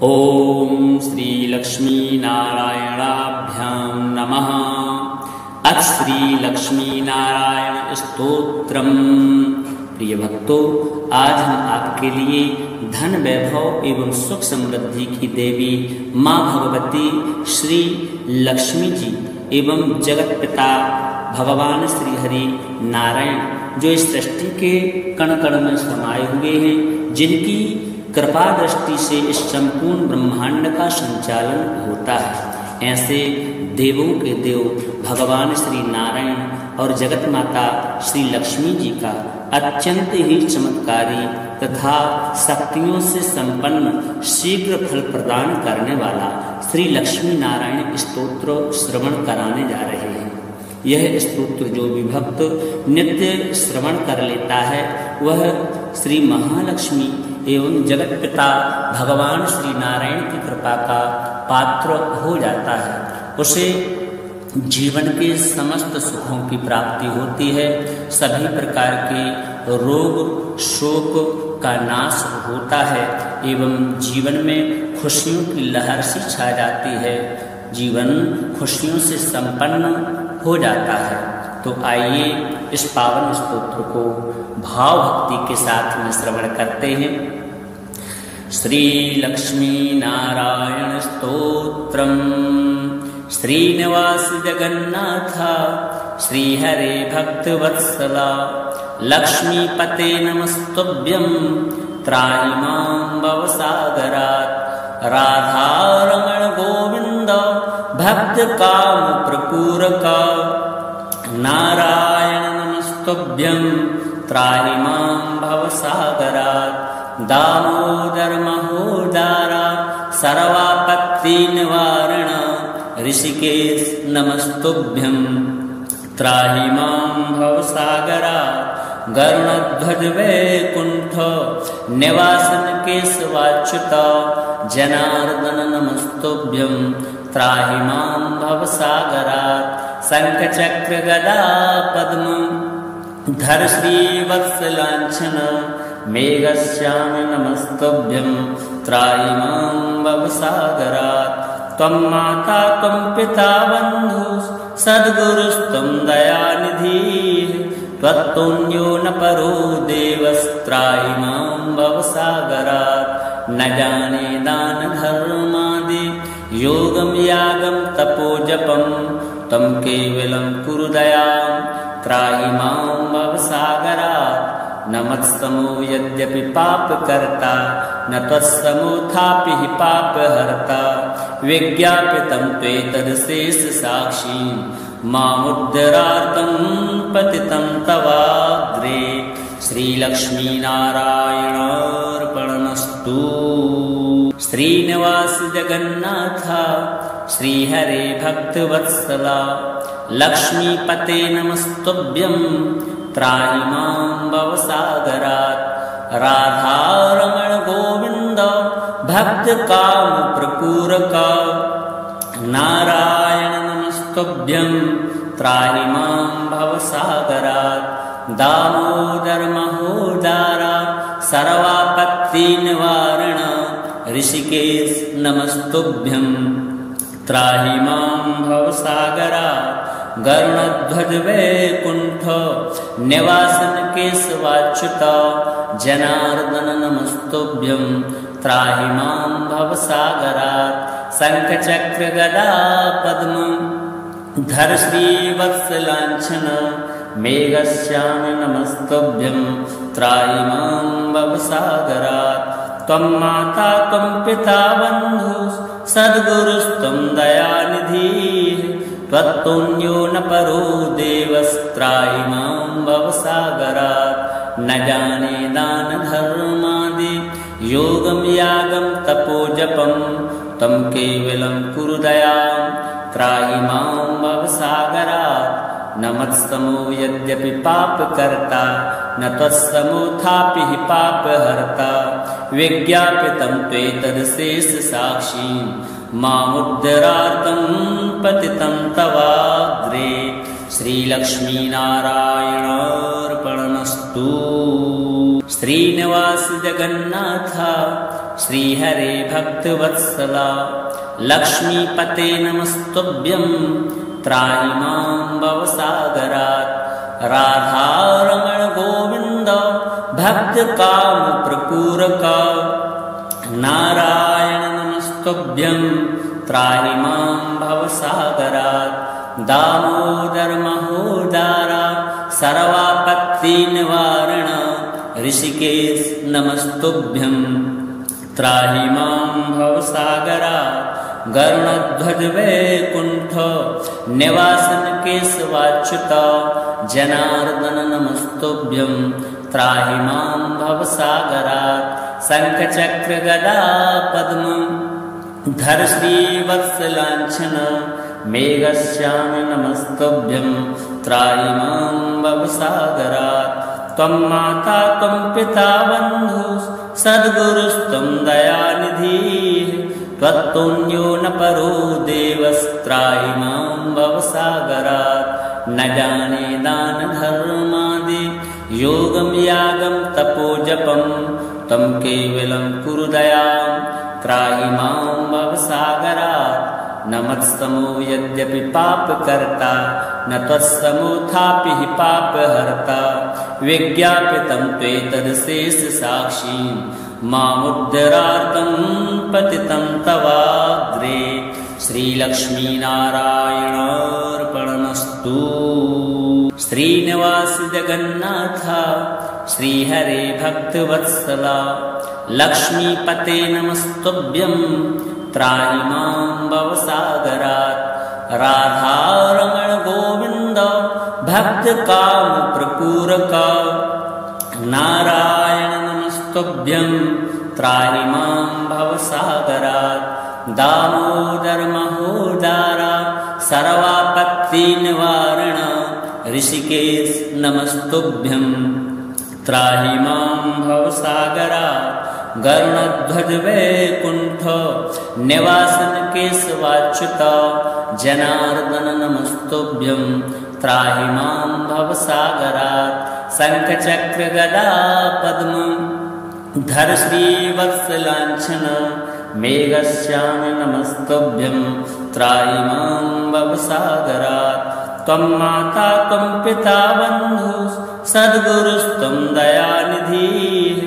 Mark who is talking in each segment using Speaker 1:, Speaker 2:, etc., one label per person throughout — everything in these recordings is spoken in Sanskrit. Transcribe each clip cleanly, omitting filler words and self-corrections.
Speaker 1: ओम श्री लक्ष्मी नारायणाभ्यां नमः। अथ श्री लक्ष्मी नारायण स्तोत्रम। प्रिय भक्तों, आज हम आपके लिए धन वैभव एवं सुख समृद्धि की देवी माँ भगवती श्री लक्ष्मी जी एवं जगत पिता भगवान श्री हरि नारायण जो इस सृष्टि के कण कण में समाये हुए हैं, जिनकी कृपा दृष्टि से इस संपूर्ण ब्रह्मांड का संचालन होता है, ऐसे देवों के देव भगवान श्री नारायण और जगत माता श्री लक्ष्मी जी का अत्यंत ही चमत्कारी तथा शक्तियों से संपन्न शीघ्र फल प्रदान करने वाला श्री लक्ष्मी नारायण स्तोत्र श्रवण कराने जा रहे हैं। यह स्तोत्र जो भी भक्त नित्य श्रवण कर लेता है, वह श्री महालक्ष्मी एवं जगत पिता भगवान श्री नारायण की कृपा का पात्र हो जाता है। उसे जीवन के समस्त सुखों की प्राप्ति होती है, सभी प्रकार के रोग शोक का नाश होता है एवं जीवन में खुशियों की लहर सी छा जाती है, जीवन खुशियों से संपन्न हो जाता है। तो आइए इस पावन स्तोत्र को भाव भक्ति के साथ में श्रवण करते हैं। श्री लक्ष्मी नारायण स्तोत्रम। श्रीनिवास जगन्नाथ श्री हरे भक्त वत्सला लक्ष्मीपते नमस्तुभ्यं त्राहि मां भवसागरात्। राधारमण गोविंद भक्त काम प्रपूरका नारायण नमस्तुभ्यं त्राहि मां भवसागरात्। दामोदर महोदारा सर्वापत्ति निवारण ऋषिकेश नमस्तुभ्यं त्राहि मां भवसागरात्। गरुणध्वज वैकुंठ निवासन केशवाच्युत जनार्दन नमस्तुभ्यं त्राहि मां भवसागरात्। शंख चक्र गदा पद्म धर श्री वत्सलांछन मेघश्याम नमस्तुभ्यं त्राहि मां भवसागरात्। त्वं माता त्वं पिता बन्धु सद्गुरुस्त्वं दयानिधिः त्वत्तुल्यो न परो देवस्त्राहि मां भवसागरात्। न जाने दान धर्मादि योगं यागं तपोजपं त्वं केवलं कुरु दयां त्राहि मां भवसागरात्। न मत्समो यद्यपि पाप कर्ता न त्वत्समोऽथापि हि पाप हर्ता। विज्ञापितं त्वेतदशेष साक्षी मामुद्धरार्तं पतितं तवाग्रे। श्री लक्ष्मी नारायणार्पणमस्तु। श्रीनिवास जगन्नाथ श्री हरे भक्त वत्सला लक्ष्मीपते नमस्तुभ्यं त्राहि मां भवसागरात्। राधारमण गोविंद भक्त काम प्रपूरका नारायण नमस्तुभ्यं त्राहि मां भवसागरात्। दामोदर महोदारा सर्वापत्ति निवारण ऋषिकेश नमस्तुभ्यं त्राहि मां भवसागरात्। गरुणध्वज वैकुंठ निवासन केशवाच्युत जनार्दन नमस्तुभ्यं त्राहि मां भवसागरात्। शंख चक्र गदा पद्म धर श्री वत्सलांछन मेघश्याम नमस्तुभ्यं त्राहि मां भवसागरात्। त्वं माता त्वं पिता बन्धु सद्गुरुस्त्वं दयानिधिः त्वत्तुल्यो न परो देवस्त्राहि मां भवसागरात्। न जाने दान धर्मादि योगं यागं तपोजपं त्वं केवलं कुरु दयां त्राहि मां भवसागरात्। न मत्समो यद्यपि पाप कर्ता न त्वत्समोऽथापि हि पाप हर्ता। विज्ञापितं त्वेतदशेष साक्षी मामुद्धरार्तं पतितं तवाग्रे। श्री लक्ष्मी नारायणार्पणमस्तु। श्रीनिवास जगन्नाथ श्रीहरे भक्तवत्सला लक्ष्मीपते नमस्तुभ्यं त्राहि मां भवसागरात् राधारमण गोविन्द भक्तकामप्रपूरक नारायण नमस्तुभ्यं त्राहि मां भवसागरात् दामोदर महोदारा सर्वापत्तिनिवारण ऋषिकेश नमस्तुभ्यं त्राहि मां भवसागरात् गरुणध्वज वैकुण्ठ निवासन केशवाच्युत जनार्दन नमस्तुभ्यं त्राहि मां भवसागरात् शङ्खचक्र गदा पद्म धर श्रीवत्सलाञ्छन मेघश्याम नमस्तुभ्यं त्राहि मां भवसागरात् त्वं माता त्वं पिता बन्धुः सद्गुरुस्त्वं दयानिधिः त्वत्तुल्यो न परो देवस्त्राहि मां भवसागरात् न जाने दान धर्मादि योगं यागं तपोजपं तं केवलं कुरु दयां त्राहि मां भवसागरात् न मत्समो यद्यपि पापकर्ता न त्वत्समोऽथापि हि पापहर्ता विज्ञापितं त्वेतदशेषसाक्षीं मामुद्धरार्तं पतितं तवाग्रे श्रीलक्ष्मीनारायणार्पणमस्तु। श्रीनिवास जगन्नाथ श्रीहरे भक्तवत्सला लक्ष्मीपते नमस्तुभ्यं त्राहि मां भवसागरात् राधारमण गोविन्द भक्तकामप्रपूरक नारायण नमस्तुभ्यं त्राहि मां भवसागरात् दामोदर महोदारा सर्वापत्तिनिवारण ऋषिकेश नमस्तुभ्यं त्राहि मां भवसागरात् गरुणध्वज वैकुण्ठ निवासन केशवाच्युत जनार्दन नमस्तुभ्यं त्राहि मां भवसागरात् शङ्खचक्र गदा पद्म धर श्रीवत्सलाञ्छन मेघश्याम नमस्तुभ्यं त्राहि मां भवसागरात् त्वं माता त्वं पिता बन्धुः सद्गुरुस्त्वं दयानिधिः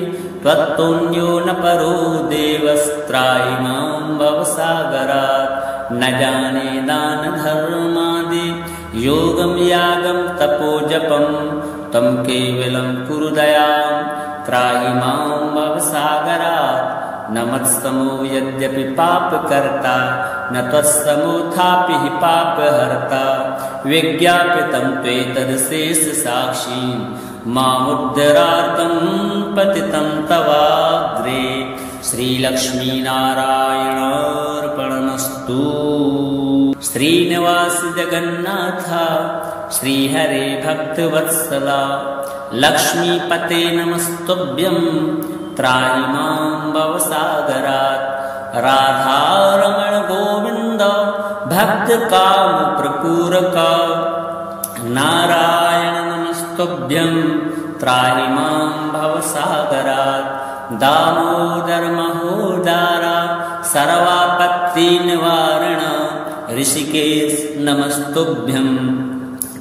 Speaker 1: त्वत्तुल्यो न परो देवस्त्राहि मां भवसागरात् न जाने दान धर्मादि योगं यागं तपोजपं तं केवलं कुरु दयां त्राहि मां भवसागरात् न मत्समो यद्यपि पापकर्ता न त्वत्समोऽथापि हि पापहर्ता विज्ञापितं त्वेतदशेषसाक्षीं मामुद्धरार्तं पतितं तवाग्रे श्रीलक्ष्मीनारायणार्पणमस्तु। श्रीनिवास जगन्नाथ श्रीहरे भक्तवत्सला लक्ष्मीपते नमस्तुभ्यं त्राहि मां भवसागरात् राधारमण गोविन्द भक्तकामप्रपूरक नारायण नमस्तुभ्यं त्राहि मां भवसागरात् दामोदर महोदारा सर्वापत्तिनिवारण ऋषिकेश नमस्तुभ्यं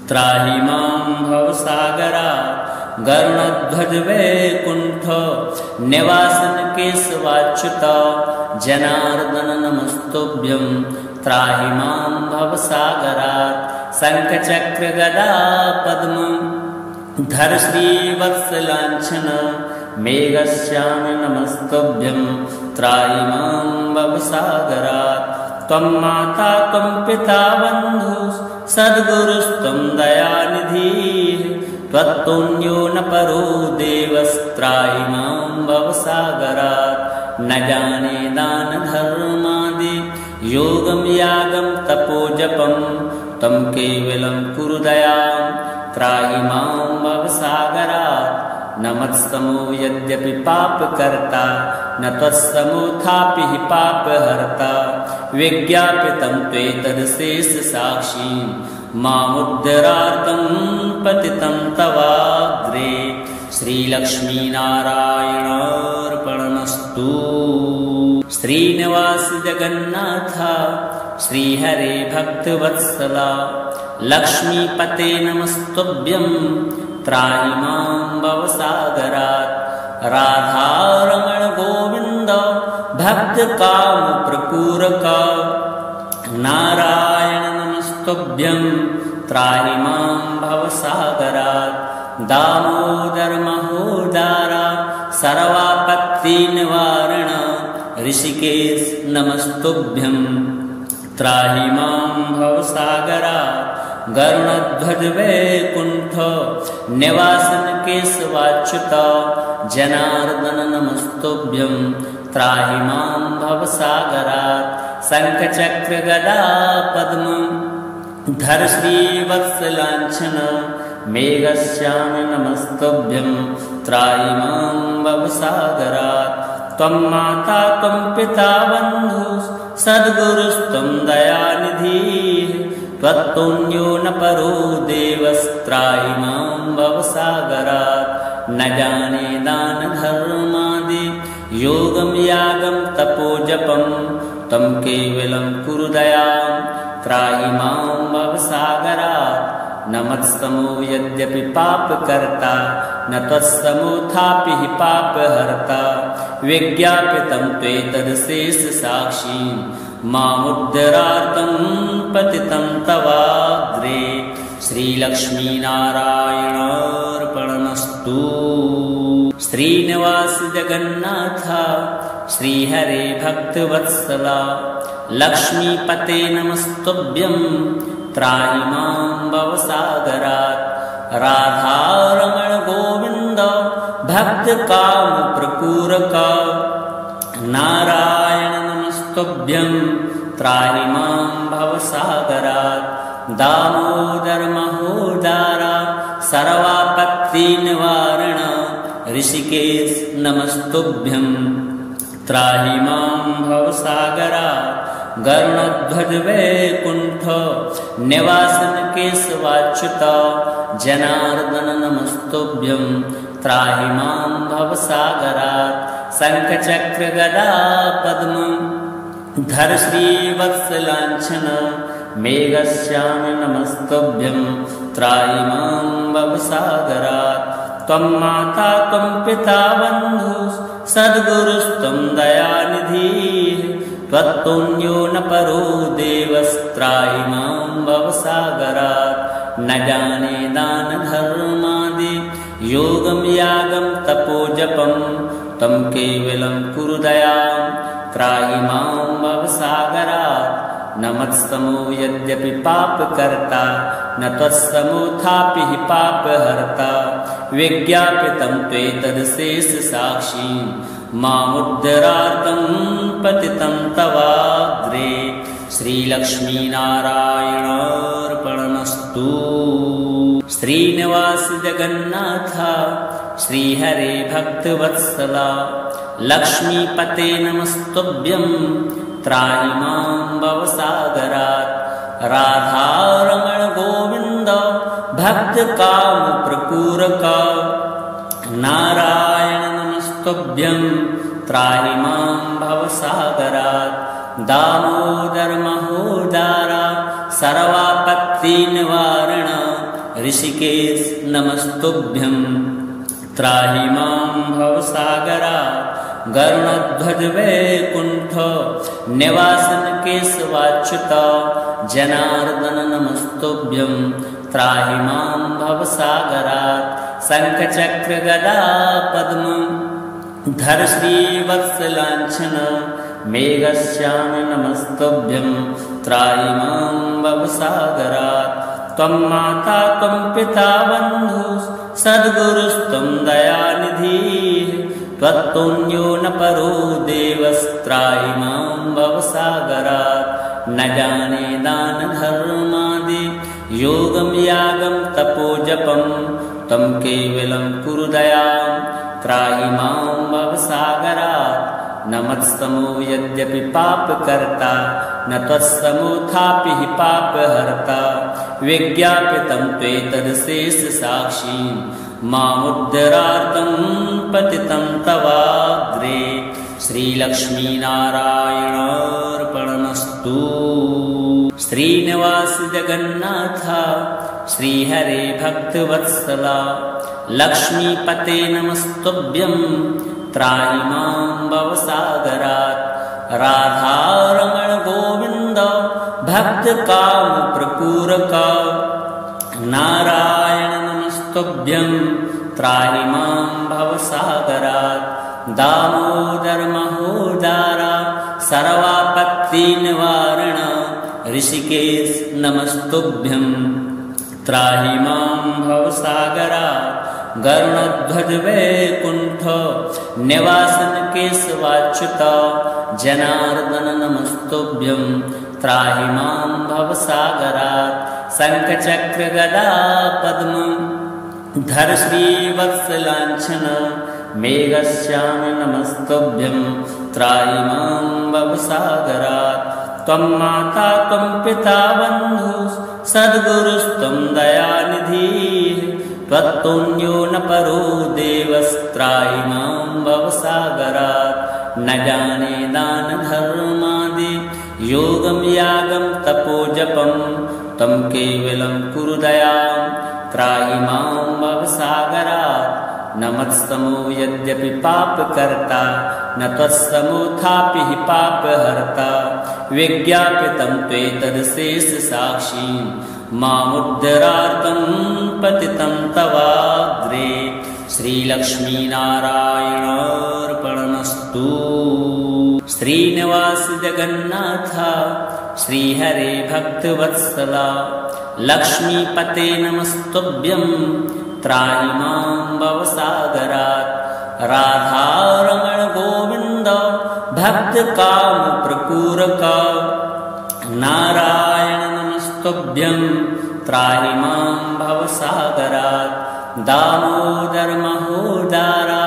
Speaker 1: त्राहि मां भवसागरात् गरुणध्वज वैकुण्ठ निवासन केशवाच्युत जनार्दन नमस्तुभ्यं त्राहि मां भवसागरात् शङ्खचक्र गदा पद्म धर श्रीवत्सलाञ्छन मेघश्याम नमस्तुभ्यं त्राहि मां भवसागरात् त्वं माता त्वं पिता बन्धुः सद्गुरुस्त्वं दयानिधिः त्वत्तुल्यो न परो देवस्त्राहि मां भवसागरात् न जाने दान धर्मादि योगं यागं तपोजपं तं केवलं कुरु दयां त्राहि मां भवसागरात् न मत्समो यद्यपि पापकर्ता न त्वत्समोऽथापि हि पापहर्ता विज्ञापितं त्वेतदशेषसाक्षीं मामुद्धरार्तं पतितं तवाग्रे श्रीलक्ष्मीनारायणार्पणमस्तु। श्रीनिवास जगन्नाथ श्रीहरे भक्तवत्सला लक्ष्मीपते नमस्तुभ्यं त्राहि मां भवसागरात् राधारमण गोविन्द भक्तकामप्रपूरक नारायण नमस्तुभ्यं त्राहि मां भवसागरात् दामोदर महोदारा सर्वापत्तिनिवारण ऋषिकेश नमस्तुभ्यं त्राहि मां भवसागरात् गरुणध्वज वैकुण्ठ निवासन केशवाच्युत जनार्दन नमस्तुभ्यं त्राहि मां भवसागरात् शङ्खचक्र गदा पद्म धर श्रीवत्सलाञ्छन मेघश्याम नमस्तुभ्यं त्राहि मां भवसागरात् त्वं माता त्वं पिता बन्धुः सद्गुरुस्त्वं दयानिधिः त्वत्तुल्यो न परो देवस्त्राहि मां भवसागरात् न जाने दान धर्मादि योगं यागं तपोजपं तं केवलं कुरु दयां त्राहि मां भवसागरात् न मत्समो यद्यपि पापकर्ता न त्वत्समोऽथापि हि पापहर्ता विज्ञापितं त्वेतदशेषसाक्षी मामुद्धरार्तं पतितं तवाग्रे श्रीलक्ष्मीनारायणार्पणमस्तु। श्रीनिवास जगन्नाथ श्रीहरे भक्तवत्सला लक्ष्मीपते नमस्तुभ्यं त्राहि मां भवसागरात् राधारमण गोविन्द भक्तकामप्रपूरक नारायण नमस्तुभ्यं त्राहि मां भवसागरात् दामोदर महोदारा सर्वापत्तिनिवारण ऋषिकेश नमस्तुभ्यं त्राहि मां भवसागरात् गरुणध्वज वैकुण्ठ निवासन केशवाच्युत जनार्दन नमस्तुभ्यं त्राहि मां भवसागरात् शङ्खचक्र गदा पद्म धर श्रीवत्सलाञ्छन मेघश्याम नमस्तुभ्यं त्राहि मां भवसागरात् त्वं माता त्वं पिता बन्धुः सद्गुरुस्त्वं दयानिधिः त्वत्तुल्यो न परो देवस्त्राहि मां भवसागरात् न जाने दान धर्मादि योगं यागं तपोजपं तं केवलं कुरु दयां त्राहि मां भवसागरात् न मत्समो यद्यपि पापकर्ता न त्वत्समोऽथापि हि पापहर्ता विज्ञापितं त्वेतदशेषसाक्षी मामुद्धरार्तं पतितं तवाग्रे श्रीलक्ष्मीनारायणार्पणमस्तु। श्रीनिवास जगन्नाथ श्रीहरे भक्तवत्सला लक्ष्मीपते नमस्तुभ्यं त्राहि मां भवसागरात् राधारमण गोविन्द भक्तकामप्रपूरक नारायण नमस्तुभ्यं त्राहि मां भवसागरात् दामोदर महोदारा सर्वापत्तिनिवारण ऋषिकेश नमस्तुभ्यं त्राहि मां भवसागरात् गरुणध्वज वैकुण्ठ निवासन केशवाच्युत जनार्दन नमस्तुभ्यं त्राहि मां भवसागरात् शङ्खचक्र गदा पद्म धर श्रीवत्सलाञ्छन मेघश्याम नमस्तुभ्यं त्राहि मां भवसागरात् त्वं माता त्वं पिता बन्धुः सद्गुरुस्त्वं दयानिधिः त्वत्तुल्यो न परो देवस्त्राहि मां भवसागरात् न जाने दान धर्मादि योगं यागं तपोजपं तं केवलं कुरु दयां त्राहि मां भवसागरात् न मत्समो यद्यपि पापकर्ता न त्वत्समोऽथापि हि पापहर्ता विज्ञापितं त्वेतदशेषसाक्षी मामुद्धरार्तं पतितं तवाग्रे श्रीलक्ष्मीनारायणार्पणमस्तु। श्रीनिवास जगन्नाथ श्रीहरे भक्तवत्सला लक्ष्मीपते नमस्तुभ्यं त्राहि मां भवसागरात्। राधारमण गोविन्द भक्तकामप्रपूरक नारायण नमस्तुभ्यं त्राहि मां भवसागरात्। दामोदर महोदरा सर्वापत्तिनिवारण ऋषिकेश नमस्तुभ्यं त्राहि मां भवसागरात्। गरुडध्वज वैकुण्ठ निवासन केशवाच्युत जनार्दन नमस्तुभ्यं त्राहि मां भवसागरात्। शङ्खचक्र गदा पद्म धर श्रीवत्सलाञ्छन मेघश्याम नमस्तुभ्यं त्राहि मां भवसागरात्। त्वं माता त्वं पिता बन्धुः सद्गुरुस्त्वं दयानिधिः त्वत्तुल्यो न परो देवस्त्राहि मां भवसागरात्। न जाने दान धर्मादि योगं यागं तपोजपं तं केवलं कुरु दयां त्राहि मां भवसागरात्। न मत्समो यद्यपि पापकर्ता न त्वत्समोऽथापि हि पापहर्ता। विज्ञापितं त्वेतदशेषसाक्षी मामुद्धरार्तं पतितं तवाग्रे। श्रीलक्ष्मीनारायणार्पणमस्तु। श्रीनिवास जगन्नाथ श्रीहरे भक्तवत्सला लक्ष्मीपते नमस्तुभ्यं त्राहि मां भवसागरात्। राधारमण गोविन्द भक्तकामप्रपूरक नारायण नमस्तुभ्यं त्राहि मां भवसागरात्। दामोदर महोदरा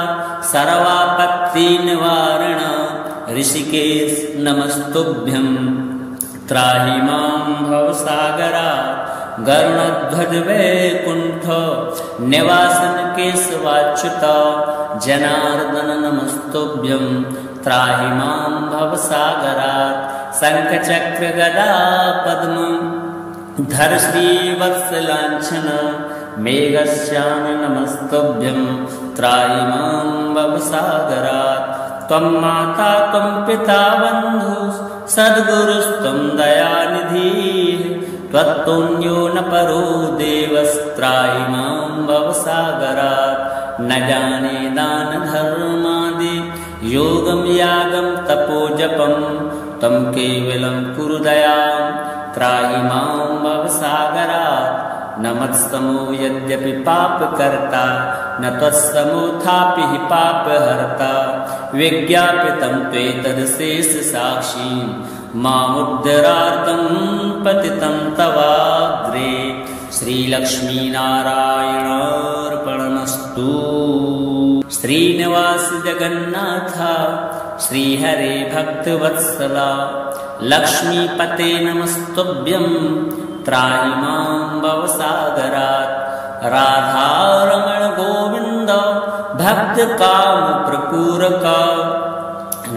Speaker 1: सर्वापत्तिनिवारण ऋषिकेश नमस्तुभ्यं त्राहि मां भवसागरात्। गरुडध्वज वैकुण्ठ निवासन केशवाच्युत जनार्दन नमस्तुभ्यं त्राहि मां भवसागरात्। शङ्खचक्र गदा पद्म धर श्रीवत्सलाञ्छन मेघश्याम नमस्तुभ्यं त्राहि मां भवसागरात्। त्वं माता त्वं पिता बन्धुः सद्गुरुस्त्वं दयानिधिः त्वत्तुल्यो न परो देवस्त्राहि मां भवसागरात्। न जाने दान धर्मादि योगं यागं तपोजपं तं केवलं कुरु दयां त्राहि मां भवसागरात्। न मत्समो यद्यपि पापकर्ता न त्वत्समोऽथापि हि पापहर्ता। विज्ञापितं त्वेतदशेषसाक्षी मामुद्धरार्तं पतितं तवाग्रे। श्रीलक्ष्मीनारायणार्पणमस्तु। श्रीनिवास जगन्नाथ श्रीहरे भक्तवत्सला लक्ष्मीपते नमस्तुभ्यं त्राहि मां भवसागरात्। राधारमण गोविन्द भक्तकामप्रपूरक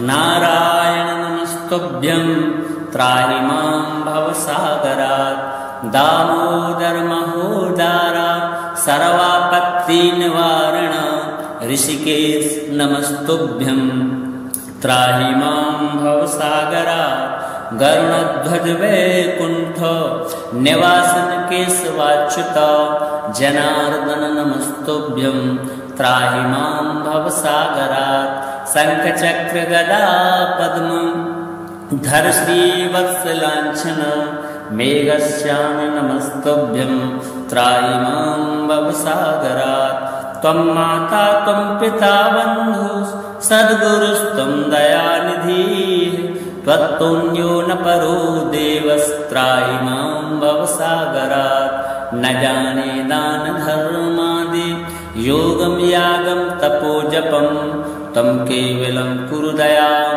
Speaker 1: नारायण नमस्तुभ्यं त्राहि मां भवसागरात्। दामोदर महोदरा सर्वापत्तिनिवारण ऋषिकेश नमस्तुभ्यं त्राहि मां भवसागरात्। गरुडध्वज वैकुण्ठ निवासन केशवाच्युत जनार्दन नमस्तुभ्यं त्राहि मां भवसागरात्। शङ्खचक्र गदा पद्म धर श्रीवत्सलाञ्छन मेघश्याम नमस्तुभ्यं त्राहि मां भवसागरात्। त्वं माता त्वं पिता बन्धुः सद्गुरुस्त्वं दयानिधिः त्वत्तुल्यो न परो देवस्त्राहि मां भवसागरात्। न जाने दान धर्मादि योगं यागं तपोजपं तं केवलं कुरु दयां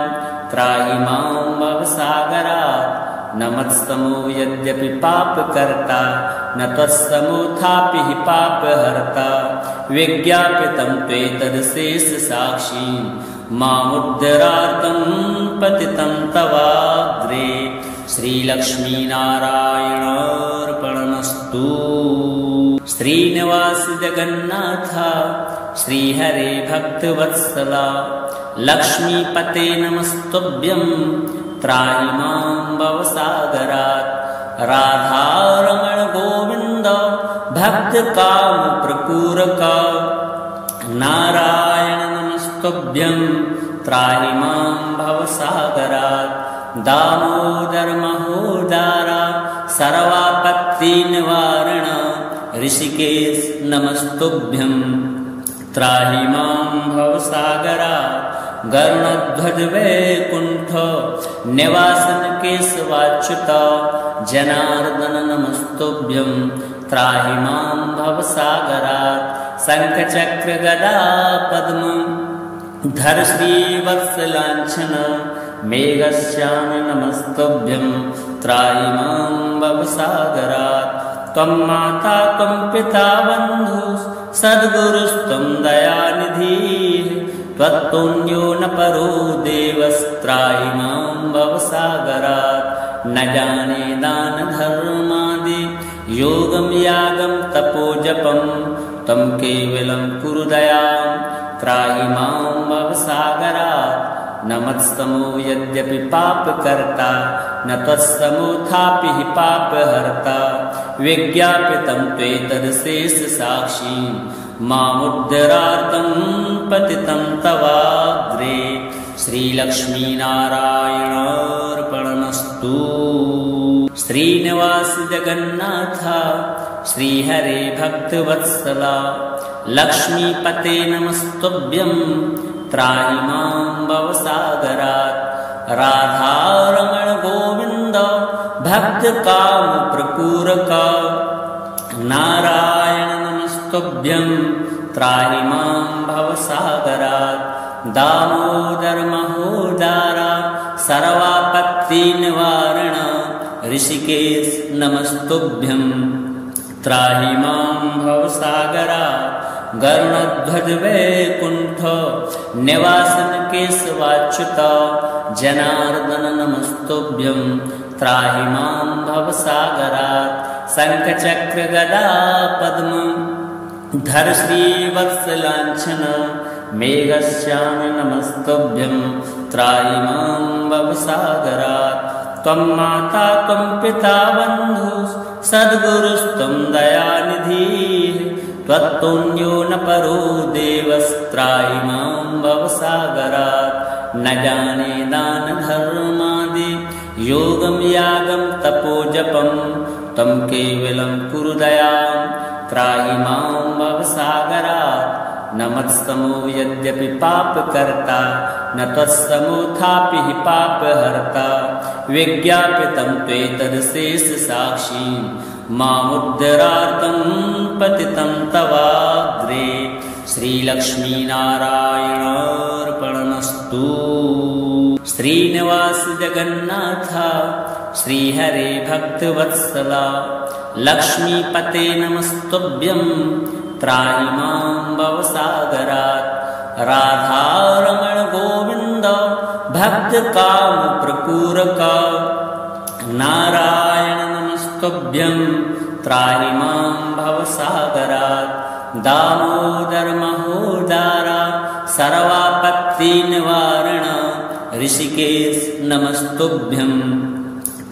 Speaker 1: त्राहि मां भवसागरात्। न मत्समो यद्यपि पापकर्ता न त्वत्समोऽथापि हि पापहर्ता। विज्ञापितं त्वेतदशेषसाक्षीं मामुद्धरार्तं पतितं तवाग्रे श्रीलक्ष्मीनारायणार्पणमस्तु। श्रीनिवास जगन्नाथ श्रीहरे भक्तवत्सला लक्ष्मीपते नमस्तुभ्यं त्राहि मां भवसागरात्। राधारमण गोविन्द भक्तकामप्रपूरक नारायण नमस्तुभ्यं त्राहि मां भवसागरात्। दामोदर महोदर सर्वापत्तिनिवारण ऋषिकेश नमस्तुभ्यं त्राहि मां भवसागरात्। गरुडध्वज वैकुण्ठ निवासन केशवाच्युत जनार्दन नमस्तुभ्यं त्राहि मां भवसागरात्। शङ्खचक्र गदा पद्म धर श्रीवत्सलाञ्छन मेघश्याम नमस्तुभ्यं त्राहि मां भवसागरात्। त्वं माता त्वं पिता बन्धुः सद्गुरुस्त्वं दयानिधिः त्वत्तुल्यो न परो देवस्त्राहि मां भवसागरात्। न जाने दान धर्मादि योगं यागं तपोजपं तं केवलं कुरु दयां त्राहि मां भवसागरात्। न मत्समो यद्यपि पापकर्ता न त्वत्समोऽथापि हि पापहर्ता विज्ञापितं त्वेतदशेषसाक्षीं मामुद्धरार्तं पतितं तवाग्रे श्रीलक्ष्मीनारायणार्पणमस्तु। श्रीनिवास जगन्नाथ श्रीहरे भक्तवत्सला लक्ष्मीपते नमस्तुभ्यं त्राहि मां भवसागरात्। राधारमण गोविन्द भक्तकामप्रपूरक नारायण नमस्तुभ्यं त्राहि मां भवसागरात्। दामोदर महोदर सर्वापत्तिनिवारण ऋषिकेश नमस्तुभ्यं त्राहि मां भवसागरात्। गरुडध्वज वैकुण्ठ निवासन केशवाच्युत जनार्दन नमस्तुभ्यं त्राहि मां भवसागरात्। शङ्खचक्र गदा पद्म धर श्रीवत्सलाञ्छन मेघश्याम नमस्तुभ्यं त्राहि मां भवसागरात्। त्वं माता त्वं पिता बन्धुः सद्गुरुस्त्वं दयानिधिः त्वत्तुल्यो न परो देवस्त्राहि मां भवसागरात्। न जाने दान धर्मादि योगं यागं तपोजपं तं केवलं कुरु दयां त्राहि मां भवसागरात्। न मत्समो यद्यपि पापकर्ता न त्वत्समोऽथापि हि पापहर्ता विज्ञापितं त्वेतदशेषसाक्षीं मामुद्धरार्तं पतितं तवाग्रे श्रीलक्ष्मीनारायणार्पणमस्तु। श्रीनिवास जगन्नाथ श्रीहरे भक्तवत्सला लक्ष्मीपते नमस्तुभ्यं त्राहि मां भवसागरात्। राधारमण गोविन्द भक्तकामप्रपूरक नारायण नमस्तुभ्यं त्राहि मां भवसागरात्। दामोदर महोदर सर्वापत्तिनिवारण ऋषिकेश नमस्तुभ्यं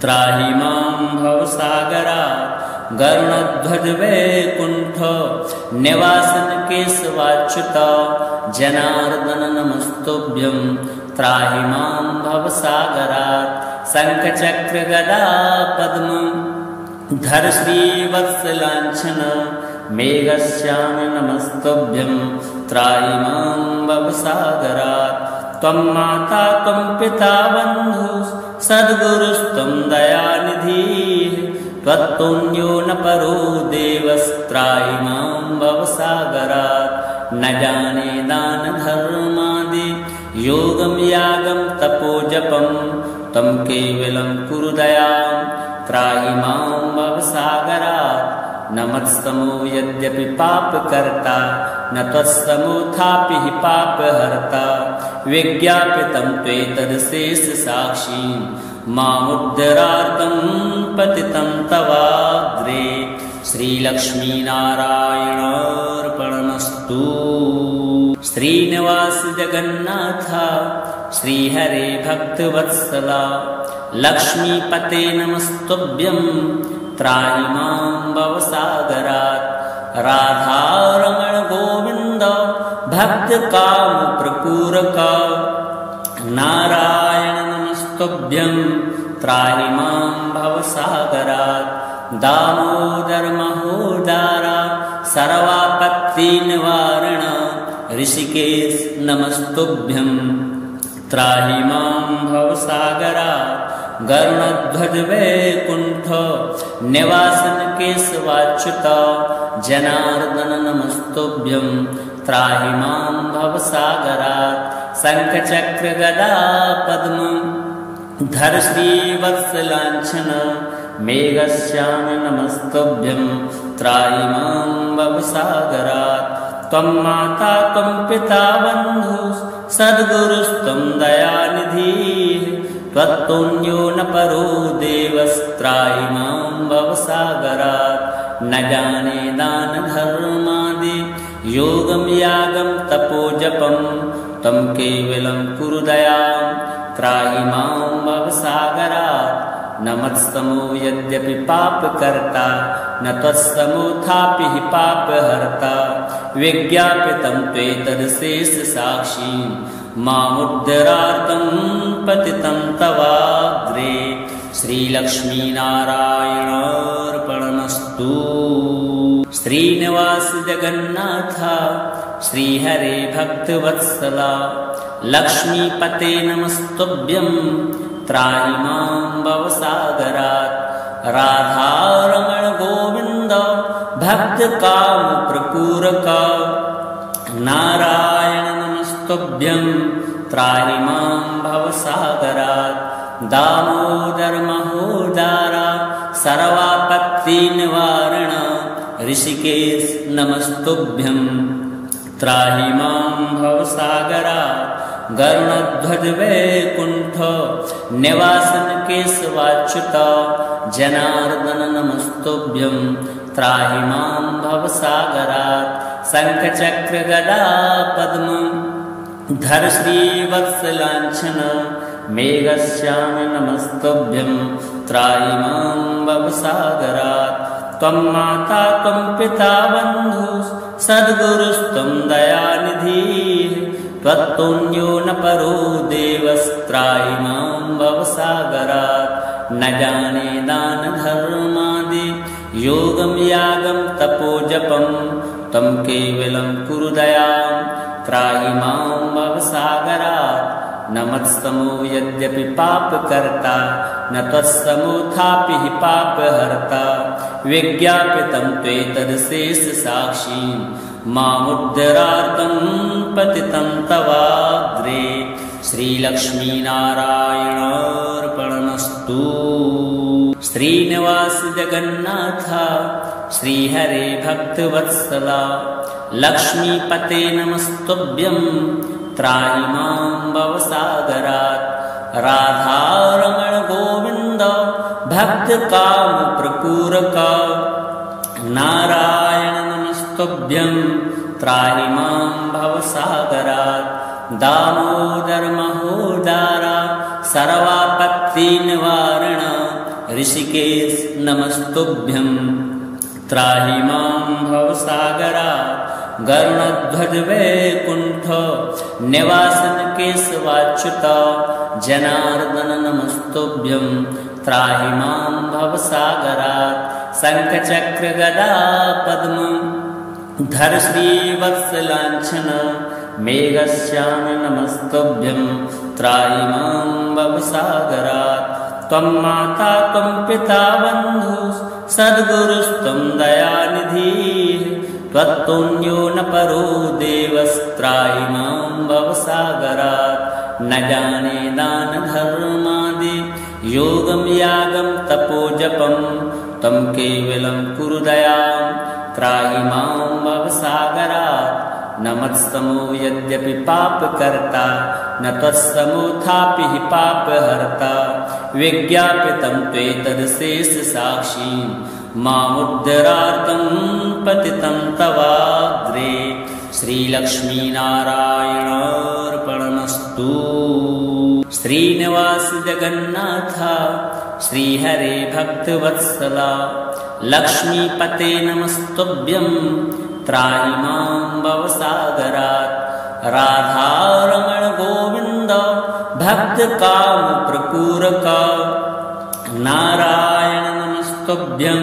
Speaker 1: त्राहि मां भवसागरात्। गरुडध्वज वैकुण्ठ निवासन केशवाच्युत जनार्दन नमस्तुभ्यं त्राहि मां भवसागरात्। शङ्खचक्र गदा पद्म धर श्रीवत्सलाञ्छन मेघश्याम नमस्तुभ्यं त्राहि मां भवसागरात्। त्वं माता त्वं पिता बन्धुः सद्गुरुस्त्वं दयानिधिः त्वत्तुल्यो न परो देवस्त्राहि मां भवसागरात्। न जाने दान धर्मादि योगं यागं तपोजपं तं केवलं कुरु दयां त्राहि मां भवसागरात्। न मत्समो यद्यपि पापकर्ता न त्वत्समोऽथापि हि पापहर्ता विज्ञापितं त्वेतदशेषसाक्षी मामुद्धरार्तं पतितं तवाग्रे श्रीलक्ष्मीनारायणार्पणमस्तु। श्रीनिवास जगन्नाथ श्रीहरे भक्तवत्सला लक्ष्मीपते नमस्तुभ्यं त्राहि मां भवसागरात् राधारमण गोविन्द भक्तकामप्रपूरक नारायण नमस्तुभ्यं त्राहि मां भवसागरात् दामोदर महोदर सर्वापत्तिनिवारण ऋषिकेश नमस्तुभ्यं त्राहि मां भवसागरात् गरुडध्वज वैकुण्ठ निवासन केशवाच्युत जनार्दन नमस्तुभ्यं त्राहि मां भवसागरात् शङ्खचक्र गदा पद्म धर श्रीवत्सलाञ्छन मेघश्याम नमस्तुभ्यं त्राहि मां भवसागरात् त्वं माता त्वं पिता बन्धुः सद्गुरुस्त्वं दयानिधिः त्वत्तुल्यो न परो देवस्त्राहि मां भवसागरात् न जाने दान धर्मादि योगं यागं तपोजपं तं केवलं कुरु दयां त्राहि मां भवसागरात् न मत्समो यद्यपि पापकर्ता न त्वत्समोऽथापि हि पापहर्ता विज्ञापितं त्वेतदशेषसाक्षी मामुद्धरार्तं पतितं तवाग्रे श्रीलक्ष्मीनारायणार्पणमस्तु। श्रीनिवास जगन्नाथ श्रीहरे भक्तवत्सला लक्ष्मीपते नमस्तुभ्यं त्राहि मां भवसागरात् राधारमण गोविन्द भक्तकामप्रपूरक नारायण नमस्तुभ्यं त्राहि मां भवसागरात् दामोदर महोदर सर्वापत्तिनिवारण ऋषिकेश नमस्तुभ्यं त्राहि मां भवसागरात् गरुडध्वज वैकुण्ठ निवासन केशवाच्युत जनार्दन नमस्तुभ्यं त्राहि मां भवसागरात् शङ्खचक्र गदा पद्म धर श्रीवत्सलाञ्छन मेघश्याम नमस्तुभ्यं त्राहि मां भवसागरात् त्वं माता त्वं पिता बन्धुः सद्गुरुस्त्वं दयानिधिः त्वत्तुल्यो न परो देवस्त्राहि मां भवसागरात् न जाने दान धर्मादि योगं यागं तपोजपं तं केवलं कुरु दयां त्राहि मां भवसागरात् न मत्समो यद्यपि पापकर्ता न त्वत्समोऽथापि हि पापहर्ता विज्ञापितं त्वेतदशेषसाक्षी मामुद्धरार्तं पतितं तवाग्रे श्रीलक्ष्मीनारायणार्पणमस्तु। श्रीनिवास जगन्नाथ श्रीहरे भक्तवत्सला लक्ष्मीपते नमस्तुभ्यं त्राहि मां भवसागरात् राधारमण गोविन्द भक्तकामप्रपूरक नारायण नमस्तुभ्यं त्राहि मां भवसागरात् दामोदर महोदर सर्वापत्तिनिवारण ऋषिकेश नमस्तुभ्यं त्राहि मां भवसागरात् गरुडध्वज वैकुण्ठ निवासन केशवाच्युत जनार्दन नमस्तुभ्यं त्राहि मां भवसागरात् शङ्खचक्र गदा पद्म धर श्रीवत्सलाञ्छन मेघश्याम नमस्तुभ्यं त्राहि मां भवसागरात् त्वं माता त्वं पिता बन्धुः सद्गुरुस्त्वं दयानिधिः त्वत्तुल्यो न परो देवस्त्राहि मां भवसागरात् न जाने दान धर्मादि योगं यागं तपोजपं तं केवलं कुरु दयां त्राहि मां भवसागरात् न मत्समो यद्यपि पापकर्ता न त्वत्समोऽथापि हि पापहर्ता विज्ञापितं त्वेतदशेषसाक्षीं मामुद्धरार्तं पतितं तवाग्रे श्रीलक्ष्मीनारायणार्पणमस्तु। श्रीनिवास जगन्नाथ श्रीहरे भक्तवत्सला लक्ष्मीपते नमस्तुभ्यं त्राहि मां भवसागरात् राधारमण गोविन्द भक्तकाम प्रपूरक नारायण नमस्तुभ्यं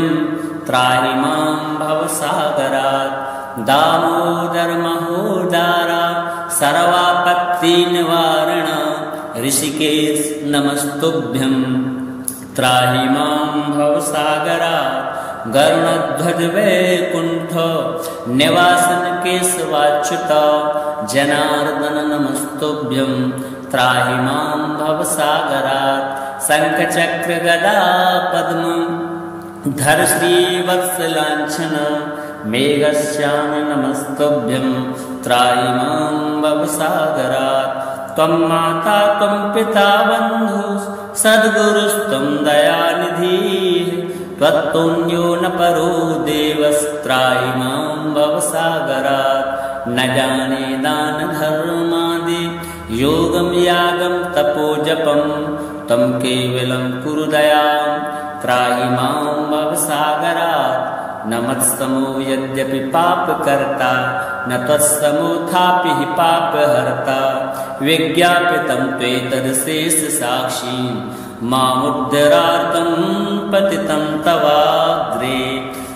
Speaker 1: त्राहि मां भवसागरात् दामोदर महोदार सर्वापत्तिनिवारण ऋषिकेश नमस्तुभ्यं त्राहि मां भवसागरात् गरुणध्वज वैकुण्ठ निवासन केशवाच्युत जनार्दन नमस्तुभ्यं त्राहि मां भवसागरात् शङ्खचक्र गदा पद्म धर श्रीवत्सलाञ्छन मेघश्याम नमस्तुभ्यं त्राहि मां भवसागरात् त्वं माता त्वं पिता बन्धुः सद्गुरुस्त्वं दयानिधिः त्वत्तुल्यो न परो देवस्त्राहि मां भवसागरात् न जाने दान धर्मादि योगं यागं तपोजपं तं केवलं कुरु दयां त्राहि मां भवसागरात् न मत्समो यद्यपि पापकर्ता न त्वत्समोऽथापि हि पापहर्ता विज्ञापितं त्वेतदशेषसाक्षीं मामुद्धरार्तं पतितं तवाग्रे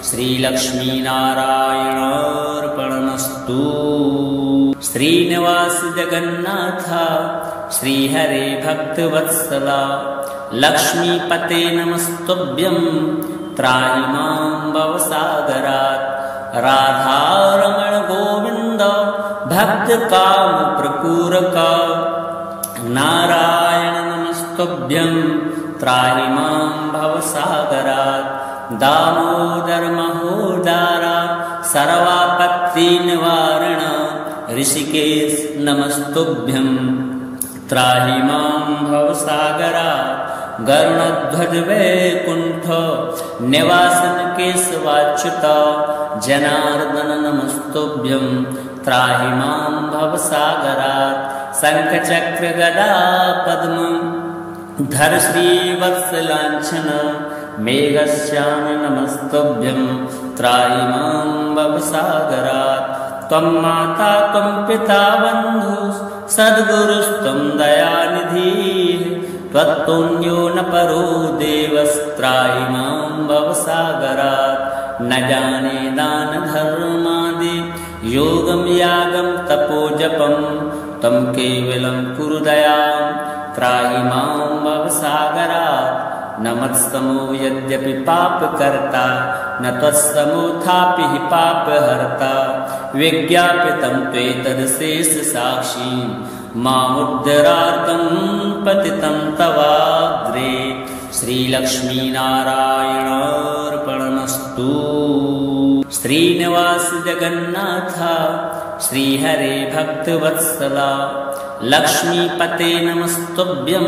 Speaker 1: श्रीलक्ष्मीनारायणार्पणमस्तु। श्रीनिवास जगन्नाथ श्रीहरे भक्तवत्सला लक्ष्मीपते नमस्तुभ्यं त्राहि मां भवसागरात् राधारमण गोविन्द भक्तकाम प्रपूरक नारायण नमस्तुभ्यं त्राहि मां भवसागरात् दामोदर महोदार सर्वापत्तिनिवारण ऋषिकेश नमस्तुभ्यं त्राहि मां भवसागरात् गरुणध्वज वैकुण्ठ निवासन केशवाच्युत जनार्दन नमस्तुभ्यं त्राहि मां भवसागरात् शङ्खचक्र गदा पद्म धर श्रीवत्सलाञ्छन मेघश्याम नमस्तुभ्यं त्राहि मां भवसागरात् त्वं माता त्वं पिता बन्धुः सद्गुरुस्त्वं दयानिधिः त्वत्तुल्यो न परो देवस्त्राहि मां भवसागरात् न जाने दान धर्मादि योगं यागं तपोजपं तं केवलं कुरु दयां त्राहि मां भवसागरात् न मत्समो यद्यपि पापकर्ता न त्वत्समोऽथापि हि पापहर्ता विज्ञापितं त्वेतदशेषसाक्षीं मामुद्धरार्तं पतितं तवाग्रे श्रीलक्ष्मीनारायणार्पणमस्तु। श्रीनिवास जगन्नाथ श्रीहरे भक्तवत्सला लक्ष्मीपते नमस्तुभ्यं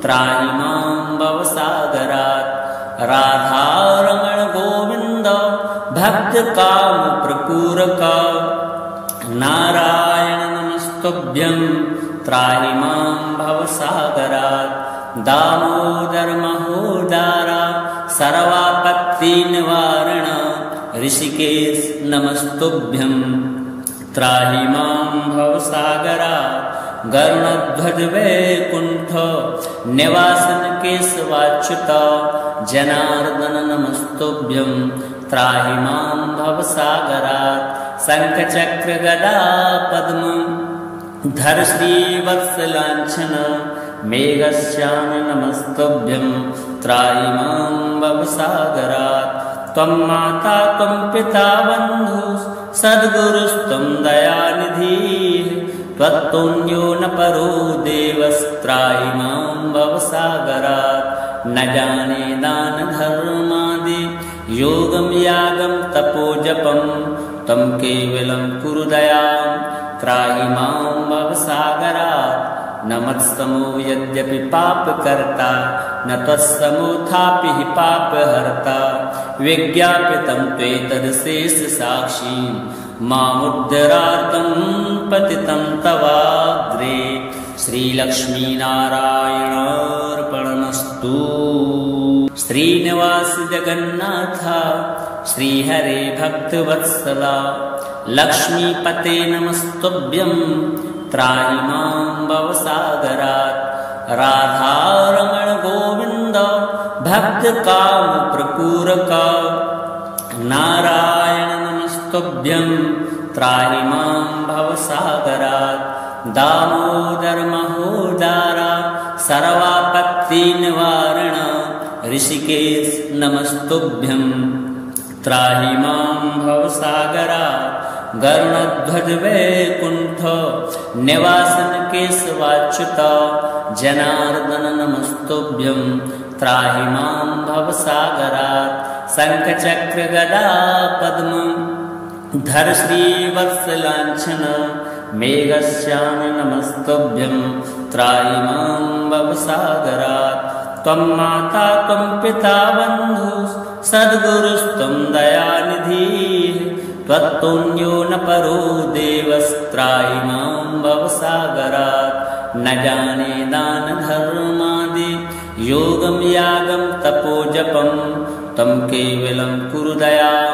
Speaker 1: त्राहि मां भवसागरात् राधारमण गोविन्द भक्तकाम प्रपूरक नारायण नमस्तुभ्यं त्राहि मां भवसागरात् दामोदर महोदार सर्वापत्तिनिवारण ऋषिकेश नमस्तुभ्यं त्राहि मां भवसागरात् गरुणध्वज वैकुण्ठ निवासन केशवाच्युत जनार्दन नमस्तुभ्यं त्राहि मां भवसागरात् शङ्खचक्र गदा पद्म धर श्रीवत्सलाञ्छन मेघश्याम नमस्तुभ्यं त्राहि मां भवसागरात् त्वं माता त्वं पिता बन्धुः सद्गुरुस्त्वं दयानिधिः त्वत्तुल्यो न परो देवस्त्राहि मां भवसागरात् न जाने दान धर्मादि योगम यागम तपोजपम तम केवलं कुरु दयां त्राहि मां भवसागरात् न मत्समो यद्यपि पापकर्ता न त्वत्समोऽथापि हि पापहर्ता विज्ञापितं त्वेतदशेषसाक्षीं मामुद्धरार्तं पतितं तवाग्रे श्रीलक्ष्मीनारायणार्पणमस्तु। श्रीनिवास जगन्नाथ श्रीहरे भक्तवत्सला लक्ष्मीपते नमस्तुभ्यं त्राहि मां भवसागरात् राधारमण गोविन्द भक्तकाम प्रपूरक नारायण नमस्तुभ्यं त्राहि मां भवसागरात् दामोदर महोदारा सर्वापत्तिनिवारण ऋषिकेश नमस्तुभ्यं त्राहि मां भवसागरात् गरुणध्वज वैकुण्ठ निवासन केशवाच्युत जनार्दन नमस्तुभ्यं त्राहि मां भवसागरात् शङ्खचक्र गदा पद्म धर श्रीवत्सलाञ्छन मेघश्याम नमस्तुभ्यं त्राहि मां भवसागरात् त्वं माता त्वं पिता बन्धुः सद्गुरुस्त्वं दयानिधिः त्वत्तुल्यो न परो देवस्त्राहि मां भवसागरात् न जाने दान धर्मादि योगम यागम तपोजपम तं केवलं कुरु दयां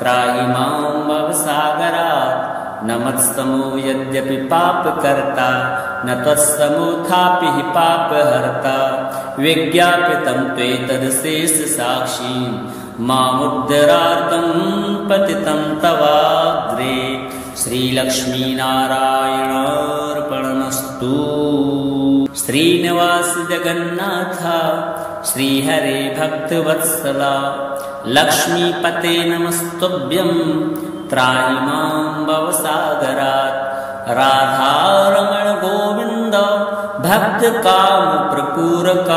Speaker 1: त्राहि मां भवसागरात् न मत्समो यद्यपि पापकर्ता न त्वत्समोऽथापि हि पापहर्ता विज्ञापितं त्वेतदशेषसाक्षीं मामुद्धरार्तं पतितं तवाग्रे श्रीलक्ष्मीनारायणार्पणमस्तु। श्रीनिवास जगन्नाथ श्रीहरे भक्तवत्सला लक्ष्मीपते नमस्तुभ्यं त्राहि मां भवसागरात् राधारमण गोविन्द भक्तकाम प्रपूरक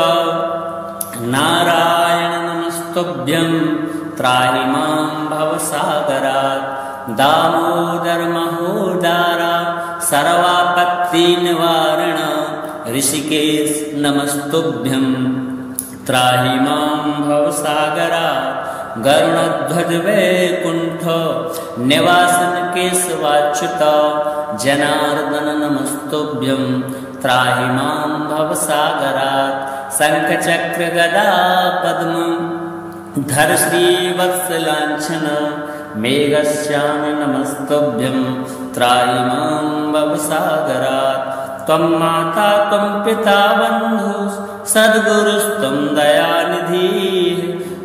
Speaker 1: नारायण नमस्तुभ्यं त्राहि मां भवसागरात् दामोदर महोदारा सर्वापत्तिनिवारण ऋषिकेश नमस्तुभ्यं त्राहि मां भवसागरात् गरुणध्वज वैकुण्ठ निवासन केशवाच्युत जनार्दन नमस्तुभ्यं त्राहि मां भवसागरात् शङ्खचक्र गदा पद्म धर श्रीवत्सलाञ्छन मेघश्याम नमस्तुभ्यं त्राहि मां भवसागरात् त्वं माता त्वं पिता बन्धुः सद्गुरुस्त्वं दयानिधिः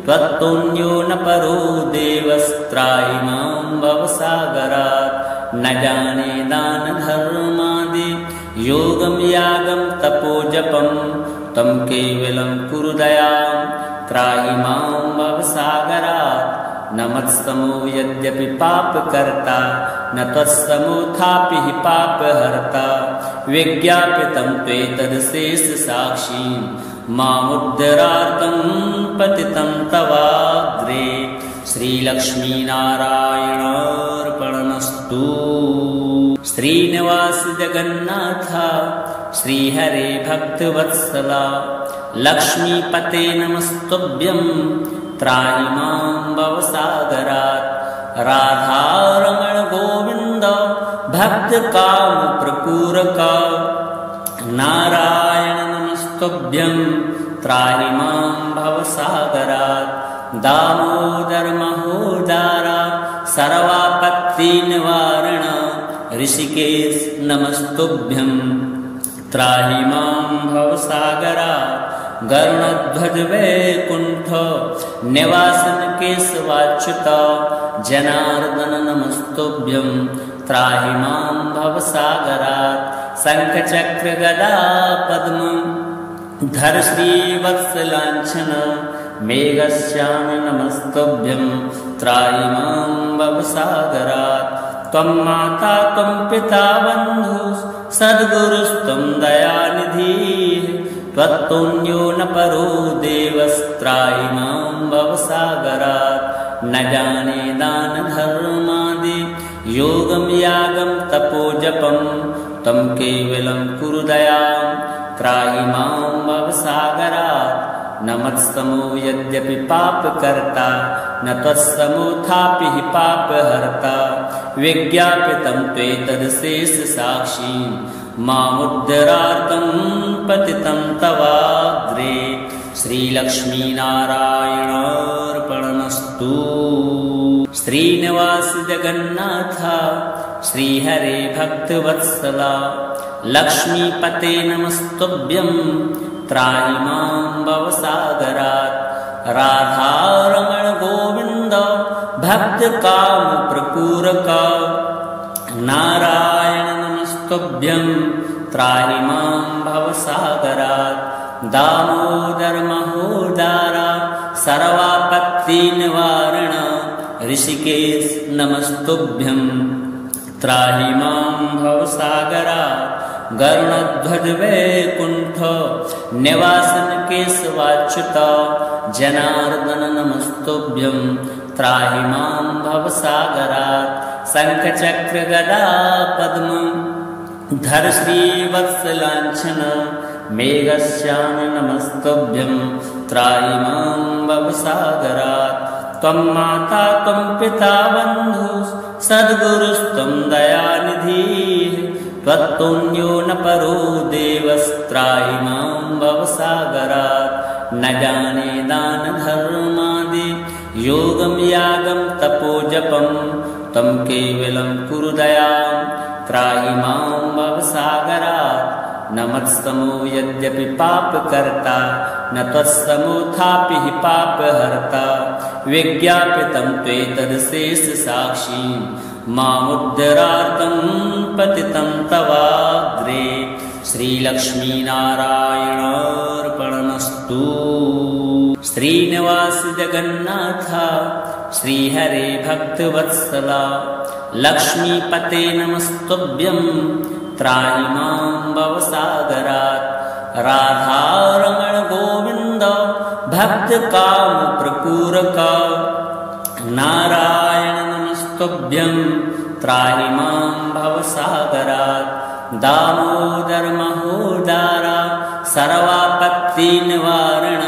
Speaker 1: त्वत्तुल्यो न परो देवस्त्राहि मां भवसागरात् न जाने दान धर्मादि योगम यागम तपोजपम तं केवलं कुरु दयां त्राहि मां भवसागरात् न मत्समो यद्यपि पापकर्ता न त्वत्समोऽथापि हि पापहर्ता विज्ञापितं त्वेतदशेषसाक्षीं मामुद्धरार्तं पतितं तवाग्रे श्रीलक्ष्मीनारायणार्पणमस्तु। श्रीनिवास जगन्नाथ श्रीहरे भक्तवत्सला लक्ष्मीपते नमस्तुभ्यं त्राहि मां भवसागरात् राधारमण गोविन्द भक्तकाम प्रपूरक नारायण नमस्तुभ्यं त्राहि मां भवसागरात् दामोदर महोदारा सर्वापत्तिनिवारण ऋषिकेश नमस्तुभ्यं त्राहि मां भवसागरात् गरुणध्वज वैकुण्ठ निवासन केशवाच्युत जनार्दन नमस्तुभ्यं त्राहि मां भवसागरात् शङ्खचक्र गदा पद्म धर श्रीवत्सलाञ्छन मेघश्याम नमस्तुभ्यं त्राहि मां भवसागरात् त्वं माता त्वं पिता बन्धुः सद्गुरुस्त्वं दयानिधिः त्वत्तुल्यो न परो देवस्त्राहि मां भवसागरात्। न जाने दानधर्मादि योगं यागं तपोजपं तं केवलं कुरु दयां त्राहि मां भवसागरात्। न मत्समो यद्यपि पापकर्ता न त्वत्समोऽथापि हि पापहर्ता। विज्ञापितं त्वेतदशेषसाक्षी मामुद्धरार्तं पतितं तवाग्रे। श्रीलक्ष्मीनारायणार्पणमस्तु। श्रीनिवास जगन्नाथ श्रीहरे भक्तवत्सला लक्ष्मीपते नमस्तुभ्यं त्राहि मां भवसागरात्। राधारमण गोविन्द भक्तकामप्रपूरक नारायण नमस्तुभ्यं त्राहि मां भवसागरात्। दामोदर महोदर सर्वापत्तिनिवारण ऋषिकेश नमस्तुभ्यं त्राहि मां भवसागरात्। गरुणध्वज वैकुण्ठ निवासन केशवाच्युत जनार्दन नमस्तुभ्यं त्राहि मां भवसागरात्। शङ्खचक्र गदा पद्म धर श्रीवत्सलाञ्छन मेघश्याम नमस्तुभ्यं त्राहि मां भवसागरात्। त्वं माता त्वं पिता बन्धुः सद्गुरुस्त्वं दयानिधिः त्वत्तुल्यो न परो देवस्त्राहि मां भवसागरात्। न जाने दानधर्मादि योगं यागं तपोजपं तं केवलं कुरु दयां त्राहि मां भवसागरात्। न मत्समो यद्यपि पापकर्ता न त्वत्समोऽथापि हि पापहर्ता। विज्ञापितं त्वेतदशेषसाक्षी मामुद्धरार्तं पतितं तवाग्रे। श्रीलक्ष्मीनारायणार्पणमस्तु। श्रीनिवास जगन्नाथ श्रीहरे भक्तवत्सला लक्ष्मीपते नमस्तुभ्यं त्राहि मां भवसागरात्। राधारमण गोविन्द भक्तकामप्रपूरक नारायण नमस्तुभ्यं त्राहि मां भवसागरात्। दामोदर महोदर सर्वापत्तिनिवारण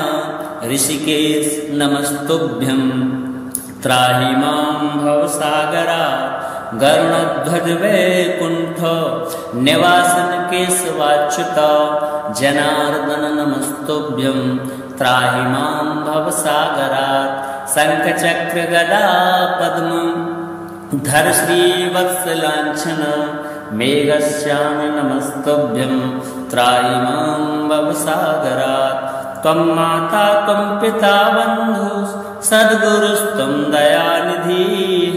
Speaker 1: ऋषिकेश नमस्तुभ्यं त्राहि मां भवसागरात्। गरुणध्वज वैकुण्ठ निवासन केशवाच्युत जनार्दन नमस्तुभ्यं त्राहि मां भवसागरात्। शङ्खचक्र गदा पद्म धर श्रीवत्सलाञ्छन मेघश्याम नमस्तुभ्यं त्राहि मां भवसागरात्। त्वं माता त्वं पिता बन्धुः सद्गुरुस्त्वं दयानिधिः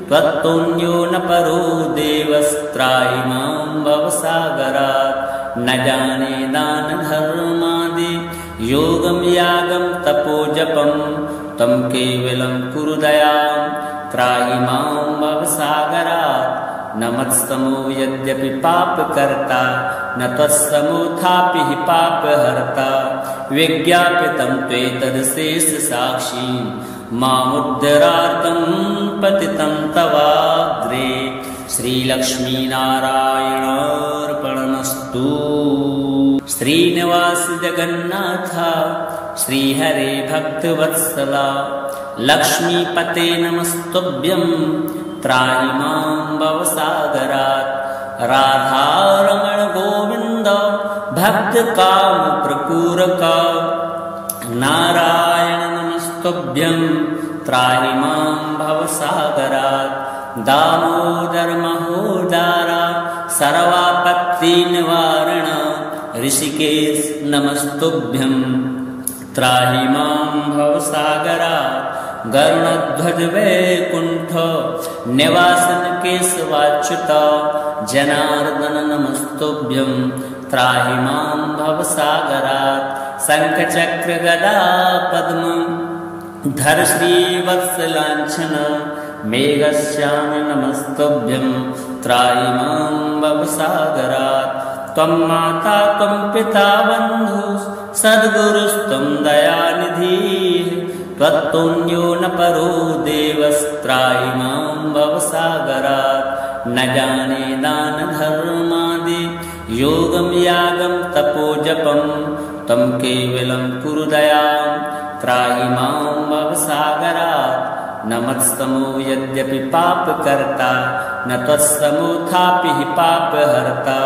Speaker 1: त्वत्तुल्यो न परो देवस्त्राहि मां भवसागरात्। न जाने दानधर्मादि योगं यागं तपोजपं तं केवलं कुरु दयां त्राहि मां भवसागरात्। न मत्समो यद्यपि पापकर्ता न त्वत्समोऽथापि हि पापहर्ता। विज्ञापितं त्वेतदशेषसाक्षी मामुद्धरार्तं पतितं तवाग्रे। श्रीलक्ष्मीनारायणार्पणमस्तु। श्रीनिवास जगन्नाथ श्रीहरे भक्तवत्सला लक्ष्मीपते नमस्तुभ्यं त्राहि मां भवसागरात्। राधारमण गोविन्द भक्तकामप्रपूरक नारायण नमस्तुभ्यं त्राहि मां भवसागरात्। दामोदर महोदर सर्वापत्तिनिवारण ऋषिकेश नमस्तुभ्यं त्राहि मां भवसागरात्। गरुणध्वज वैकुण्ठ निवासन केशवाच्युत जनार्दन नमस्तुभ्यं त्राहि मां भवसागरात्। शङ्खचक्र गदा पद्म धर श्रीवत्सलाञ्छन मेघश्याम नमस्तुभ्यं त्राहि मां भवसागरात्। त्वं माता त्वं पिता बन्धुः सद्गुरुस्त्वं दयानिधिः त्वत्तुल्यो न परो देवस्त्राहि मां भवसागरात् न जाने दानधर्मादि योगं यागं तपोजपं तं केवलं कुरु दयां त्राहि मां भवसागरात् न मत्समो यद्यपि पापकर्ता न त्वत्समोऽथापि हि पापहर्ता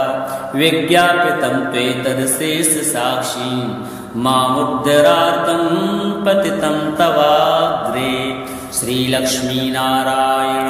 Speaker 1: विज्ञापितं त्वेतदशेषसाक्षी मामुद्धरार्तं पतितं तवाग्रे श्रीलक्ष्मीनारायण